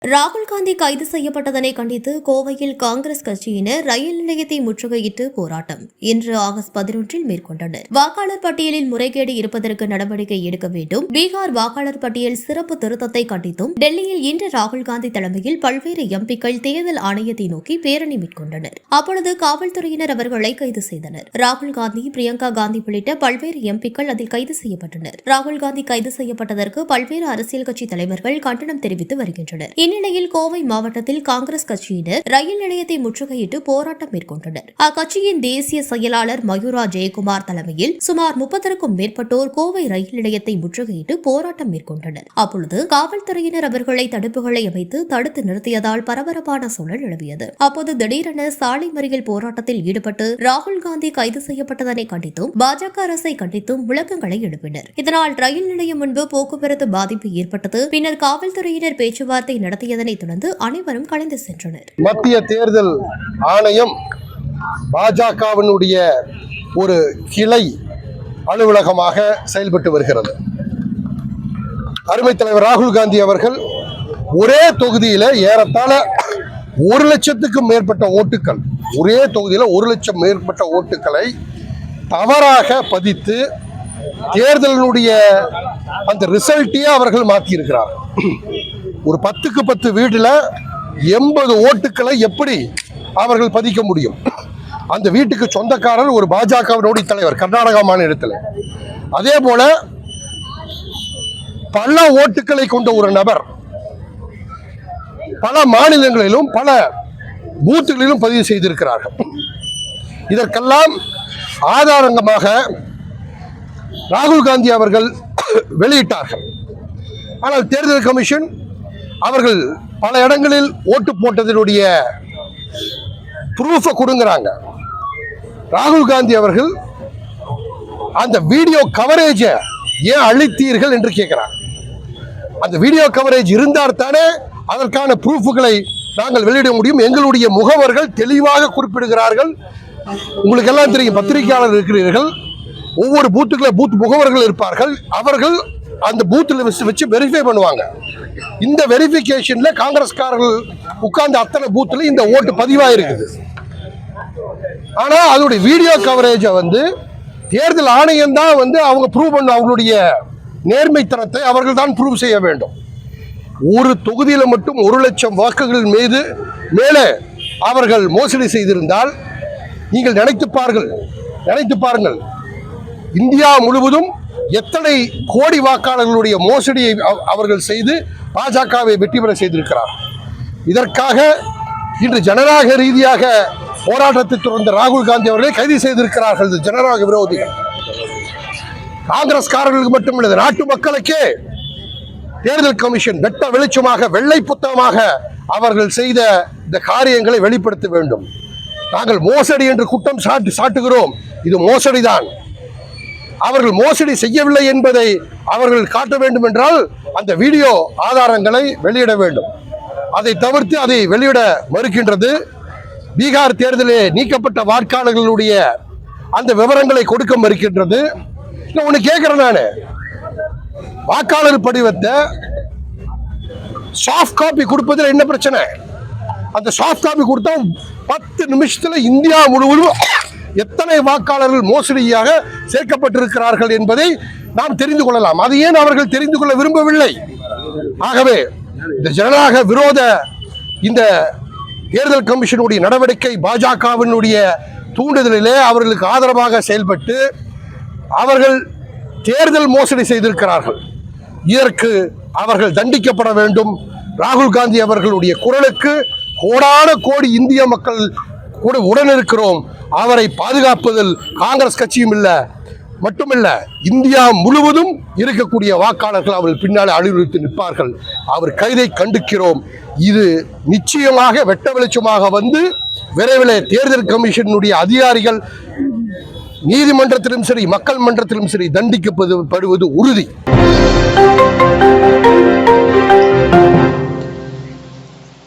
ராகுல் காந்தி கைது செய்யப்பட்டதனை கண்டித்து கோவையில் காங்கிரஸ் கட்சியினர் ரயில் நிலையத்தை முற்றுகையிட்டு போராட்டம் இன்று ஆகஸ்ட் 11 மேற்கொண்டனர். வாக்காளர் பட்டியலில் முறைகேடு இருப்பதற்கு நடவடிக்கை எடுக்க வேண்டும். பீகார் வாக்காளர் பட்டியல் சிறப்பு திருத்தத்தை கண்டித்தும் டெல்லியில் இன்று ராகுல் காந்தி தலைமையில் பல்வேறு எம்பிக்கள் தேர்தல் ஆணையத்தை நோக்கி பேரணி மேற்கொண்டனர். அப்பொழுது காவல்துறையினர் அவர்களை கைது செய்தனர். ராகுல் காந்தி, பிரியங்கா காந்தி உள்ளிட்ட பல்வேறு எம்பிக்கள் அதில் கைது செய்யப்பட்டனர். ராகுல் காந்தி கைது செய்யப்பட்டதற்கு பல்வேறு அரசியல் கட்சி தலைவர்கள் கண்டனம் தெரிவித்து வருகின்றனர். இந்நிலையில் கோவை மாவட்டத்தில் காங்கிரஸ் கட்சியினர் ரயில் நிலையத்தை முற்றுகையிட்டு போராட்டம் மேற்கொண்டனர். அக்கட்சியின் தேசிய செயலாளர் மயூரா ஜெயக்குமார் தலைமையில் சுமார் 30க்கும் மேற்பட்டோர் கோவை ரயில் நிலையத்தை முற்றுகையிட்டு போராட்டம் மேற்கொண்டனர். அப்பொழுது காவல்துறையினர் அவர்களை தடுப்புகளை அமைத்து தடுத்து நிறுத்தியதால் பரபரப்பான சூழல் நிலவியது. அப்போது திடீரென சாலை மறியல் போராட்டத்தில் ஈடுபட்டு ராகுல் காந்தி கைது செய்யப்பட்டதனை கண்டித்தும் பாஜக அரசை கண்டித்தும் விளக்கங்களை எழுப்பினர். இதனால் ரயில் நிலையம் முன்பு போக்குவரத்து பாதிப்பு ஏற்பட்டது. பின்னர் காவல்துறையினர் பேச்சுவார்த்தை நடத்தியதனை தொடர்ந்து அனைவரும் கலைந்து சென்றனர். மத்திய தேர்தல் ஆணையம் பாஜகவினுடைய ஒரு கிளை அலுவலகமாக செயல்பட்டு வருகிறது. அருமை தலைவர் ராகுல் காந்தி அவர்கள் ஒரே தொகுதியில ஏறத்தாழ 1 லட்சத்துக்கும் மேற்பட்ட ஓட்டுகள், ஒரே தொகுதியில 1 லட்சம் மேற்பட்ட ஓட்டுகளை தவறாக பதித்து தேர்தலினுடைய அந்த ரிசல்ட்டையே அவர்கள் மாற்றியிருக்கிறார். ஒரு 10க்கு 10 வீட்டுல 80 ஓட்டுக்களை எப்படி அவர்கள் பதிக்க முடியும்? அந்த வீட்டுக்கு சொந்தக்காரர் ஒரு பாஜகவினுடைய தலைவர் கர்நாடகா மாநிலத்தில். அதே போல பல ஓட்டுக்களை கொண்ட ஒரு நபர் பல மாநிலங்களிலும் பல பூத்துகளிலும் பதிவு செய்திருக்கிறார்கள். இதற்கெல்லாம் ஆதாரங்கமாக ராகுல் காந்தி அவர்கள் வெளியிட்டார்கள். ஆனால் தேர்தல் கமிஷன் அவர்கள் பல இடங்களில் ஓட்டு போட்டதனுடைய ப்ரூஃபை கொடுங்கிறாங்க. ராகுல் காந்தி அவர்கள் அந்த வீடியோ கவரேஜை ஏன் அளித்தீர்கள் என்று கேட்கிறார். அந்த வீடியோ கவரேஜ் இருந்தால் தானே அதற்கான ப்ரூஃப்களை நாங்கள் வெளியிட முடியும். எங்களுடைய முகவர்கள் தெளிவாக குறிப்பிடுகிறார்கள். உங்களுக்கு எல்லாம் தெரியும், பத்திரிகையாளர் இருக்கிறீர்கள், ஒவ்வொரு பூத்துக்குள்ள பூத் முகவர்கள் இருப்பார்கள். அவர்கள் அந்த பூத்தில் வச்சு வெரிஃபை பண்ணுவாங்க. இந்த வெரிஃபிகேஷன்ல காங்கிரஸ்காரர்கள் உட்கார்ந்த அத்தனை பூத்துல இந்த ஓட்டு பதிவாயிருக்குது. ஆனா அதோட வீடியோ கவரேஜை தேர்தல் ஆணையம் தான் அவங்க ப்ரூவ் பண்ண, அவங்களுடைய நேர்மைத்தனத்தை அவர்கள் தான் ப்ரூவ் செய்ய வேண்டும். ஒரு தொகுதியில மட்டும் 1 லட்சம் வாக்குகள் மீது மேலே அவர்கள் மோசடி செய்திருந்தால் நீங்கள் நினைத்து பாருங்கள், இந்தியா முழுவதும் எத்தனை கோடி வாக்காளர்களுடைய மோசடியை அவர்கள் செய்து பாஜகவை வெற்றி பெற செய்திருக்கிறார். இதற்காக இன்று ஜனநாயக ரீதியாக போராட்டத்தை தொடர்ந்த ராகுல் காந்தி அவர்களை கைது செய்திருக்கிறார்கள். ஜனநாயக விரோதிகள் காங்கிரஸ்காரர்களுக்கு மட்டுமில்லை, நாட்டு மக்களுக்கே தேர்தல் கமிஷன் வெட்ட வெளிச்சமாக வெள்ளை புத்தகமாக அவர்கள் செய்த இந்த காரியங்களை வெளிப்படுத்த வேண்டும். நாங்கள் மோசடி என்று குற்றம் சாட்டுகிறோம். இது மோசடிதான். அவர்கள் மோசடி செய்யவில்லை என்பதை அவர்கள் காட்ட வேண்டும் என்றால் அந்த வீடியோ ஆதாரங்களை வெளியிட வேண்டும். அதை தவிர்த்து அதை வெளியிட மறுக்கின்றது. பீகார் தேர்தலில் நீக்கப்பட்ட வாக்காளர்களுடைய அந்த விவரங்களை கொடுக்க மறுக்கின்றது. ஒன்று கேட்கிறேன், நான் வாக்காளர் படிவத்தை சாஃப்ட் காப்பி கொடுப்பதில் என்ன பிரச்சனை? அந்த சாஃப்ட் காப்பி கொடுத்தா 10 நிமிஷத்துல இந்தியா முழுவதும் எத்தனை வாக்காளர்கள் மோசடியாக சேர்க்கப்பட்டிருக்கிறார்கள் என்பதை நாம் தெரிந்து கொள்ளலாம். அது ஏன் அவர்கள் தெரிந்து கொள்ள விரும்பவில்லை? ஆகவே இந்த ஜனநாயக விரோத இந்த தேர்தல் கமிஷனுடைய நடவடிக்கை பாஜகவினுடைய தூண்டுதலிலே அவர்களுக்கு ஆதரவாக செயல்பட்டு அவர்கள் தேர்தல் மோசடி செய்திருக்கிறார்கள். இதற்கு அவர்கள் தண்டிக்கப்பட வேண்டும். ராகுல் காந்தி அவர்களுடைய குரலுக்கு கோடான கோடி இந்திய மக்கள் கூட உடன் இருக்கிறோம். அவரை பாதுகாப்பதில் காங்கிரஸ் கட்சியும் மட்டுமல்ல, இந்தியா முழுவதும் இருக்கக்கூடிய வாக்காளர்கள் அவர்கள் பின்னால் அணிவகுத்து நிற்பார்கள். அவர் கைதை கண்டிக்கிறோம். இது நிச்சயமாக வெட்ட வெளிச்சமாக விரைவில் தேர்தல் கமிஷனுடைய அதிகாரிகள் நீதிமன்றத்திலும் சரி மக்கள் மன்றத்திலும் சரி தண்டிக்கப்படுவது உறுதி.